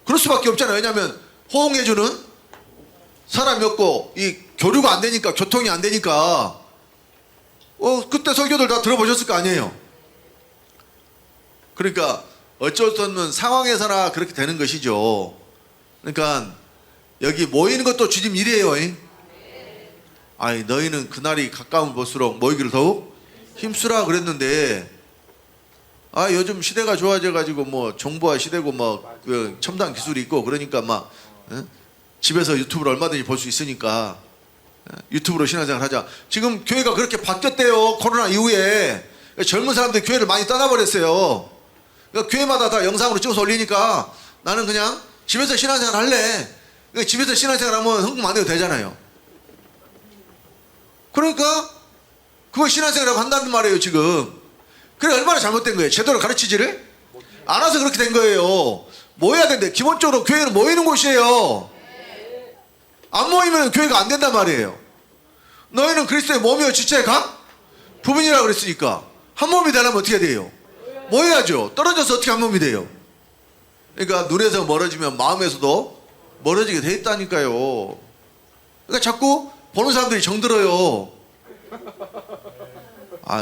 그럴 수밖에 없잖아요. 왜냐하면 호응해주는 사람이 없고 이 교류가 안 되니까, 교통이 안 되니까. 그때 설교들 다 들어보셨을 거 아니에요. 그러니까 어쩔 수 없는 상황에서나 그렇게 되는 것이죠. 그러니까 여기 모이는 것도 주님 일이에요. 아이 너희는 그날이 가까운 볼수록 모이기를 더욱 힘쓰라 그랬는데, 요즘 시대가 좋아져 가지고 정보화 시대고 그 첨단 기술이 있고 그러니까 집에서 유튜브를 얼마든지 볼 수 있으니까 유튜브로 신앙생활 하자. 지금 교회가 그렇게 바뀌었대요. 코로나 이후에 젊은 사람들이 교회를 많이 떠나버렸어요. 그러니까 교회마다 다 영상으로 찍어서 올리니까 나는 그냥 집에서 신앙생활 할래. 그러니까 집에서 신앙생활 하면 헌금 안 해도 되잖아요. 그러니까 그거 신앙생활이라고 한다는 말이에요 지금. 그래 얼마나 잘못된 거예요. 제대로 가르치지를 않아서 그렇게 된 거예요. 모여야 되는데 기본적으로 교회는 모이는 곳이에요. 안 모이면 교회가 안 된단 말이에요. 너희는 그리스도의 몸이요 지체의 각 부분이라고 그랬으니까 한 몸이 되려면 어떻게 돼요? 모여야죠. 떨어져서 어떻게 한 몸이 돼요? 그러니까 눈에서 멀어지면 마음에서도 멀어지게 돼 있다니까요. 그러니까 자꾸 보는 사람들이 정들어요.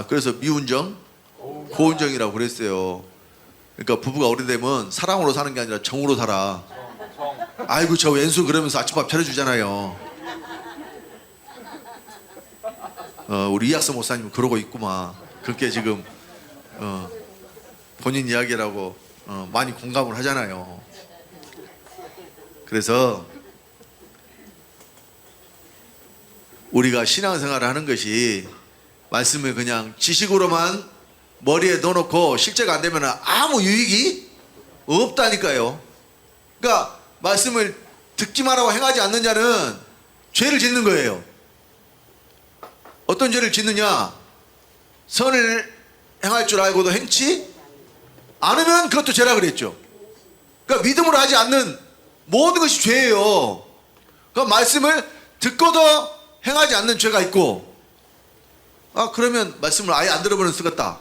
그래서 미운정, 고운정이라고 그랬어요. 그러니까 부부가 오래되면 사랑으로 사는 게 아니라 정으로 살아. 아이고 저 왼수 그러면서 아침밥 차려주잖아요. 우리 이학서 목사님 그러고 있구만. 그렇게 지금 본인 이야기라고 많이 공감을 하잖아요. 그래서 우리가 신앙생활을 하는 것이 말씀을 그냥 지식으로만 머리에 넣어놓고 실제가 안 되면 아무 유익이 없다니까요. 그러니까 말씀을 듣기만 하고 행하지 않는 자는 죄를 짓는 거예요. 어떤 죄를 짓느냐? 선을 행할 줄 알고도 행치 않으면 그것도 죄라 그랬죠. 그러니까 믿음으로 하지 않는 모든 것이 죄예요. 그러니까 말씀을 듣고도 행하지 않는 죄가 있고, 그러면 말씀을 아예 안 들어보는 쓰겠다.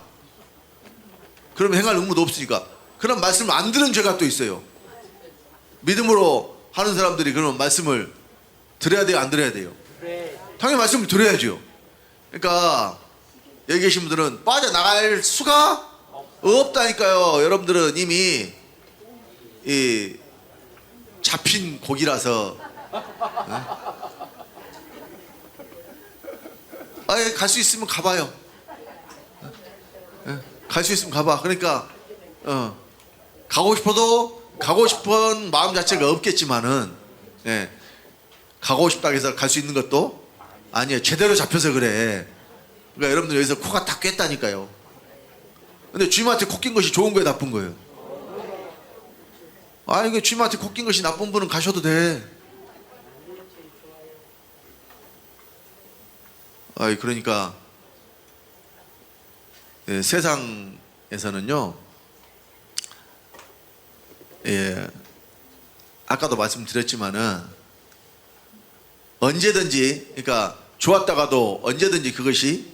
그러면 행할 의무도 없으니까 그런 말씀을 안 들은 죄가 또 있어요. 믿음으로 하는 사람들이 그런 말씀을 들어야 돼요, 안 들어야 돼요? 당연히 말씀을 들어야죠. 그러니까 여기 계신 분들은 빠져나갈 수가 없다니까요. 여러분들은 이미 이 잡힌 고기라서 아예 갈 수 있으면 가봐요. 갈 수 있으면 가봐. 그러니까 가고 싶어도 가고 싶은 마음 자체가 없겠지만은 가고 싶다고 해서 갈 수 있는 것도 아니에요. 제대로 잡혀서 그래. 그러니까 여러분들 여기서 코가 다 꿰다니까요. 근데 주님한테 코 낀 것이 좋은 거예요, 나쁜 거예요? 아, 이거 주님한테 코 낀 것이 나쁜 분은 가셔도 돼. 아, 그러니까 세상에서는요, 아까도 말씀드렸지만은 언제든지, 그러니까 좋았다가도 언제든지 그것이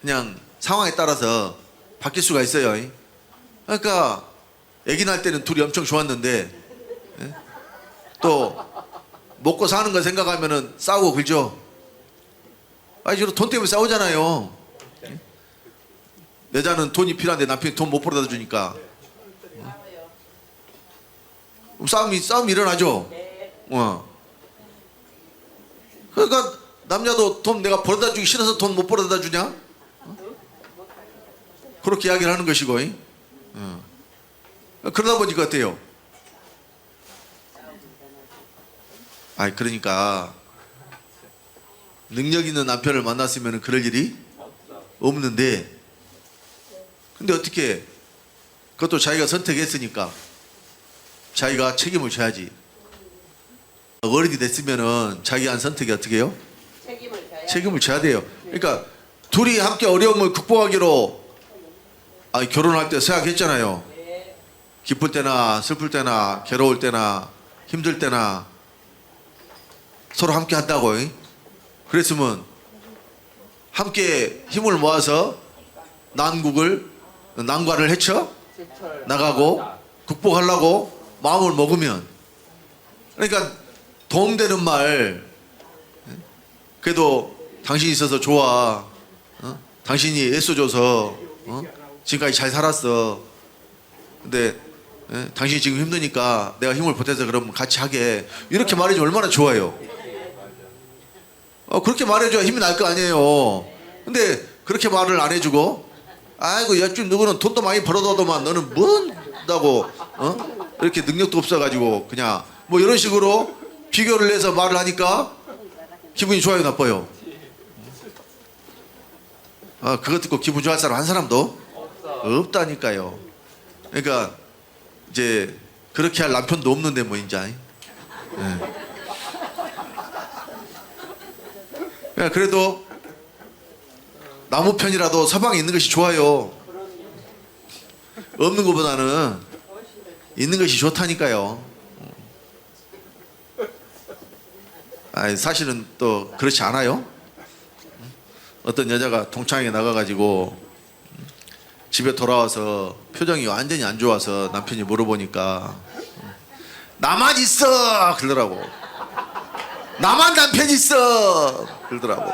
그냥 상황에 따라서 바뀔 수가 있어요. 그러니까 아기 낳을 때는 둘이 엄청 좋았는데 또 먹고 사는 거 생각하면은 싸우고 그러죠. 아니 주로 돈 때문에 싸우잖아요. 여자는 돈이 필요한데 남편이 돈 못 벌어다 주니까 싸움이 일어나죠. 그러니까 남자도 돈 내가 벌어다 주기 싫어서 돈 못 벌어다 주냐? 그렇게 이야기를 하는 것이고, 그러다 보니까 어때요? 아이, 그러니까 능력 있는 남편을 만났으면 그럴 일이 없는데, 근데 어떻게, 그것도 자기가 선택했으니까 자기가 책임을 져야지. 어른이 됐으면은 자기 한 선택이 어떻게 해요? 책임을 져야 돼요. 그러니까 둘이 함께 어려움을 극복하기로 결혼할 때 생각했잖아요. 기쁠 때나 슬플 때나 괴로울 때나 힘들 때나 서로 함께 한다고. 그랬으면 함께 힘을 모아서 난관을 헤쳐 나가고 극복하려고 마음을 먹으면, 그러니까 도움되는 말, 그래도 당신이 있어서 좋아, 당신이 애써줘서 지금까지 잘 살았어. 근데 당신이 지금 힘드니까 내가 힘을 보태서 그러면 같이 하게, 이렇게 말해주면 얼마나 좋아요. 그렇게 말해줘야 힘이 날 거 아니에요. 근데 그렇게 말을 안 해주고, 아이고 옆집 누구는 돈도 많이 벌어도만 너는 뭔다고 이렇게 능력도 없어가지고 그냥 뭐 이런 식으로 비교를 해서 말을 하니까 기분이 좋아요, 나빠요? 그것 듣고 기분 좋아할 사람 한 사람도 없다니까요. 그러니까 이제 그렇게 할 남편도 없는데 뭐 이제. 그래도 나무 편이라도 서방에 있는 것이 좋아요. 없는 것보다는 있는 것이 좋다니까요. 사실은 또 그렇지 않아요? 어떤 여자가 동창회 나가가지고 집에 돌아와서 표정이 완전히 안 좋아서 남편이 물어보니까 나만 있어 그러더라고. 나만 남편 있어 그러더라고.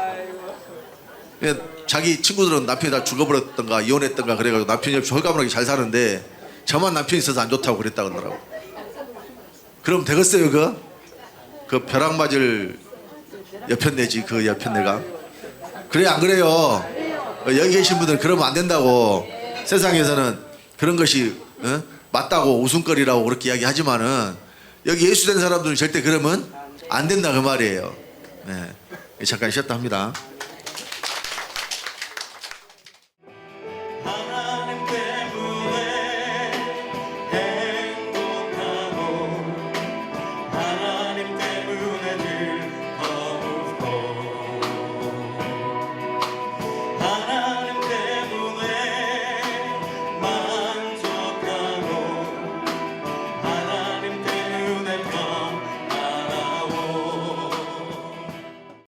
자기 친구들은 남편이 다 죽어버렸던가 이혼했던가 그래가지고 남편이 없이 홀가분하게 잘 사는데 저만 남편이 있어서 안 좋다고 그랬다 그러더라고. 그럼 되겠어요? 그 벼락 맞을 여편네지, 그 여편네가. 그래 안 그래요? 여기 계신 분들은 그러면 안 된다고. 세상에서는 그런 것이 맞다고 웃음거리라고 그렇게 이야기하지만은 여기 예수된 사람들은 절대 그러면 안 된다 그 말이에요. 잠깐 쉬었다 합니다.